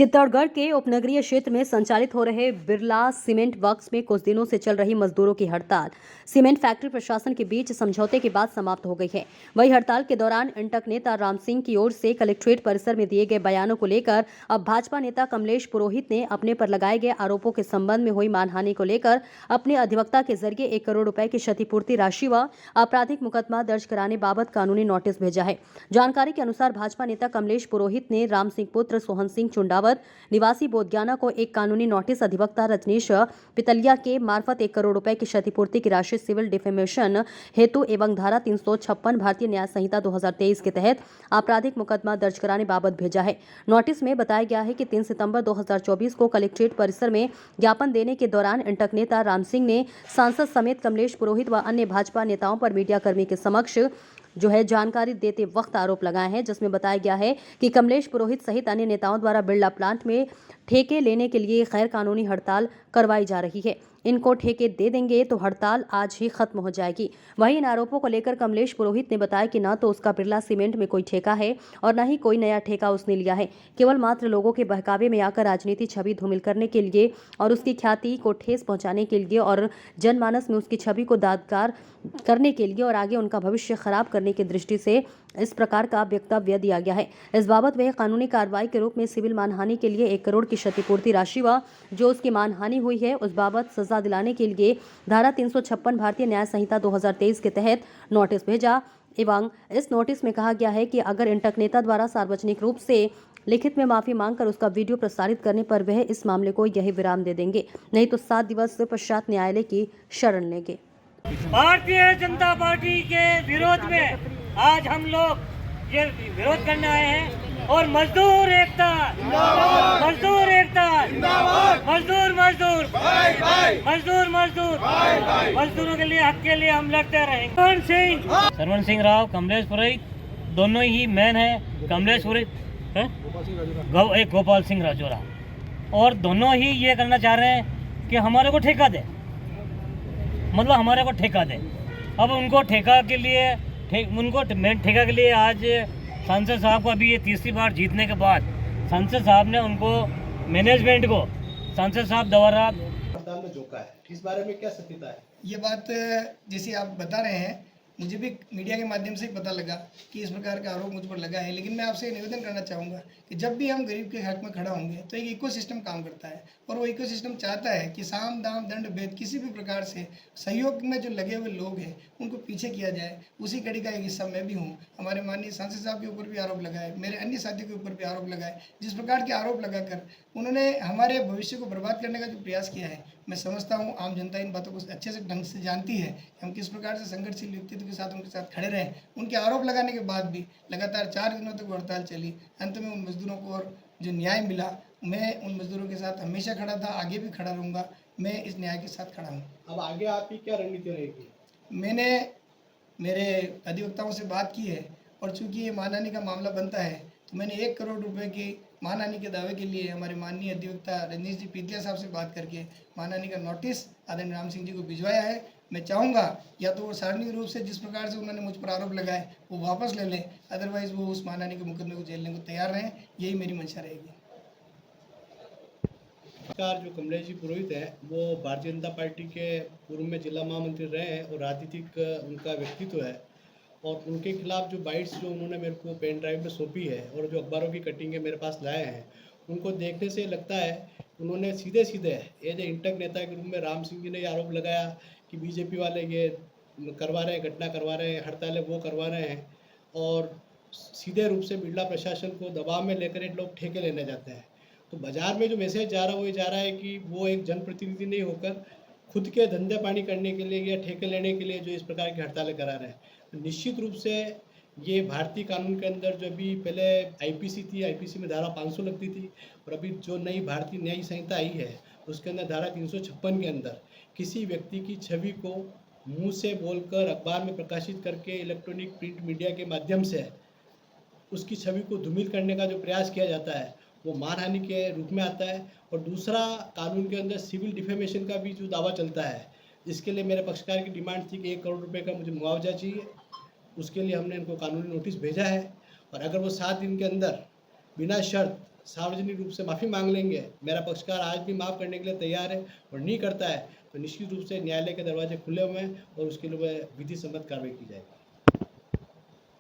चित्तौड़गढ़ के उपनगरीय क्षेत्र में संचालित हो रहे बिरला सीमेंट वर्क्स में कुछ दिनों से चल रही मजदूरों की हड़ताल सीमेंट फैक्ट्री प्रशासन के बीच समझौते के बाद समाप्त हो गई है। वहीं हड़ताल के दौरान इंटक नेता राम सिंह की ओर से कलेक्ट्रेट परिसर में दिए गए बयानों को लेकर अब भाजपा नेता कमलेश पुरोहित ने अपने पर लगाए गए आरोपों के संबंध में हुई मानहानि को लेकर अपने अधिवक्ता के जरिए 1 करोड़ रुपए की क्षतिपूर्ति राशि व आपराधिक मुकदमा दर्ज कराने बाबत कानूनी नोटिस भेजा है। जानकारी के अनुसार भाजपा नेता कमलेश पुरोहित ने राम सिंह पुत्र सोहन सिंह चुंडावत निवासी बोधज्ञाना को एक कानूनी नोटिस अधिवक्ता रजनीश पितलिया के मार्फत 1 करोड़ रुपए की क्षतिपूर्ति की राशि सिविल डिफेमेशन हेतु एवं धारा 356 भारतीय न्याय संहिता 2023 के तहत आपराधिक मुकदमा दर्ज कराने बाबत भेजा है। नोटिस में बताया गया है कि 3 सितंबर 2024 को कलेक्ट्रेट परिसर में ज्ञापन देने के दौरान इंटक नेता राम सिंह ने सांसद समेत कमलेश पुरोहित व अन्य भाजपा नेताओं पर मीडिया कर्मी के समक्ष जानकारी देते वक्त आरोप लगाए हैं, जिसमें बताया गया है कि कमलेश पुरोहित सहित अन्य नेताओं द्वारा बिरला प्लांट में ठेके लेने के लिए गैर कानूनी हड़ताल करवाई जा रही है। इनको ठेके दे देंगे तो हड़ताल आज ही खत्म हो जाएगी। वहीं इन आरोपों को लेकर कमलेश पुरोहित ने बताया कि न तो उसका बिरला सीमेंट में कोई ठेका है और न ही कोई नया ठेका उसने लिया है। केवल मात्र लोगों के बहकावे में आकर राजनीति छवि धूमिल करने के लिए और उसकी ख्याति को ठेस पहुंचाने के लिए और जनमानस में उसकी छवि को दागदार करने के लिए और आगे उनका भविष्य खराब करने की दृष्टि से इस प्रकार का वक्तव्य दिया गया है। इस बाबत वह कानूनी कार्रवाई के रूप में सिविल मानहानि के लिए 1 करोड़ की क्षतिपूर्ति राशि व जो उसकी मानहानि हुई है उस बाबत सजा दिलाने के लिए धारा 356 भारतीय न्याय संहिता 2023 के तहत नोटिस भेजा एवं इस नोटिस में कहा गया है कि अगर इंटक नेता द्वारा सार्वजनिक रूप से लिखित में माफी मांगकर उसका वीडियो प्रसारित करने पर वह इस मामले को यही विराम दे देंगे, नहीं तो 7 दिवस पश्चात न्यायालय की शरण लेंगे। भारतीय जनता पार्टी के विरोध में आज हम लोग ये विरोध करने आए हैं और मजदूर एकता, मजदूर एकता, मजदूर मजदूर मजदूर मजदूर मजदूरों के लिए हक के लिए हम लड़ते रहेंगे। सरवन सिंह राव, कमलेश पुरोहित दोनों ही मैन है। कमलेश पुरोहित एक गोपाल सिंह राजौरा, और दोनों ही ये करना चाह रहे हैं कि हमारे को ठेका दे, मतलब हमारे को ठेका दे। अब उनको ठेका के लिए ठेका के लिए आज सांसद साहब को अभी ये तीसरी बार जीतने के बाद सांसद साहब ने उनको मैनेजमेंट को सांसद साहब द्वारा हड़ताल में झोंका है। इस बारे में क्या सत्यता है? ये बात जैसे आप बता रहे हैं, मुझे भी मीडिया के माध्यम से ही पता लगा कि इस प्रकार का आरोप मुझ पर लगा है। लेकिन मैं आपसे निवेदन करना चाहूँगा कि जब भी हम गरीब के हक में खड़ा होंगे तो एक इकोसिस्टम काम करता है और वो इकोसिस्टम चाहता है कि साम दाम दंड भेद किसी भी प्रकार से सहयोग में जो लगे हुए लोग हैं उनको पीछे किया जाए। उसी कड़ी का एक हिस्सा मैं भी हूँ। हमारे माननीय सांसद साहब के ऊपर भी आरोप लगाए, मेरे अन्य साथियों के ऊपर भी आरोप लगाए। जिस प्रकार के आरोप लगाकर उन्होंने हमारे भविष्य को बर्बाद करने का जो प्रयास किया है, मैं समझता हूँ आम जनता इन बातों को अच्छे से ढंग से जानती है कि हम किस प्रकार से संगठनशील व्यक्तित्व के साथ उनके साथ खड़े रहे। उनके आरोप लगाने के बाद भी लगातार 4 दिनों तक हड़ताल चली। अंत में उन मजदूरों को और जो न्याय मिला, मैं उन मजदूरों के साथ हमेशा खड़ा था, आगे भी खड़ा रहूँगा। मैं इस न्याय के साथ खड़ा हूँ। अब आगे आपकी क्या रणनीति रहेगी? मैंने मेरे अधिवक्ताओं से बात की है और चूंकि ये मानहानि का मामला बनता है तो मैंने 1 करोड़ रुपए की मानहानि के दावे के लिए हमारे माननीय अधिवक्ता रजनीश जी पितलिया साहब से बात करके मानहानि का नोटिस आदरणीय राम सिंह जी को भिजवाया है। मैं चाहूँगा या तो वो सार्वजनिक रूप से जिस प्रकार से उन्होंने मुझ पर आरोप लगाए वो वापस ले लें, अदरवाइज वो उस मानहानि के मुकदमे को झेलने को तैयार रहें। यही मेरी मंशा रहेगी। सरकार जो कमलेश जी पुरोहित है वो भारतीय जनता पार्टी के पूर्व में जिला महामंत्री रहे हैं और राजनीतिक उनका व्यक्तित्व है, और उनके खिलाफ जो बाइट्स जो उन्होंने मेरे को पेन ड्राइव में सौंपी है और जो अखबारों की कटिंग मेरे पास लाए हैं, उनको देखने से लगता है उन्होंने सीधे सीधे एज ए इंटक नेता के रूप में राम सिंह जी ने आरोप लगाया कि बीजेपी वाले ये करवा रहे हैं, घटना करवा रहे हैं, हड़तालें वो करवा रहे हैं, और सीधे रूप से बिरला प्रशासन को दबाव में लेकर ये लोग ठेके लेने जाते हैं। तो बाजार में जो मैसेज जा रहा है वो ये जा रहा है कि वो एक जनप्रतिनिधि नहीं होकर खुद के धंधे पानी करने के लिए या ठेके लेने के लिए जो इस प्रकार की हड़तालें करा रहे हैं। तो निश्चित रूप से ये भारतीय कानून के अंदर जो भी पहले आईपीसी थी, आईपीसी में धारा 500 लगती थी, और अभी जो नई भारतीय न्याय संहिता आई है उसके अंदर धारा 356 के अंदर किसी व्यक्ति की छवि को मुंह से बोलकर अखबार में प्रकाशित करके इलेक्ट्रॉनिक प्रिंट मीडिया के माध्यम से उसकी छवि को धूमिल करने का जो प्रयास किया जाता है वो मानहानि के रूप में आता है। और दूसरा, कानून के अंदर सिविल डिफेमेशन का भी जो दावा चलता है, जिसके लिए मेरे पक्षकार की डिमांड थी कि 1 करोड़ रुपए का मुझे मुआवजा चाहिए। उसके लिए हमने इनको कानूनी नोटिस भेजा है, और अगर वो 7 दिन के अंदर बिना शर्त सार्वजनिक रूप से माफ़ी मांग लेंगे, मेरा पक्षकार आज भी माफ़ करने के लिए तैयार है, और नहीं करता है तो निश्चित रूप से न्यायालय के दरवाजे खुले हुए हैं और उसके लिए विधि सम्मत कार्रवाई की जाएगी।